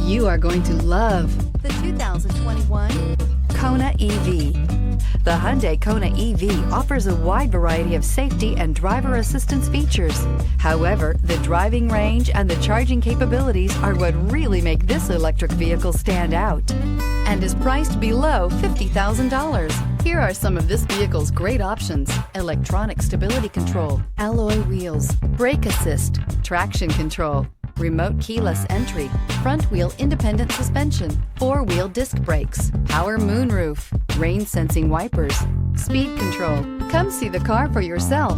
You are going to love the 2021 Kona EV. The Hyundai Kona EV offers a wide variety of safety and driver assistance features. However, the driving range and the charging capabilities are what really make this electric vehicle stand out, and is priced below $50,000. Here are some of this vehicle's great options: electronic stability control, alloy wheels, brake assist, traction control, remote keyless entry, front wheel independent suspension, 4-wheel disc brakes, power moonroof, rain sensing wipers, speed control. Come see the car for yourself.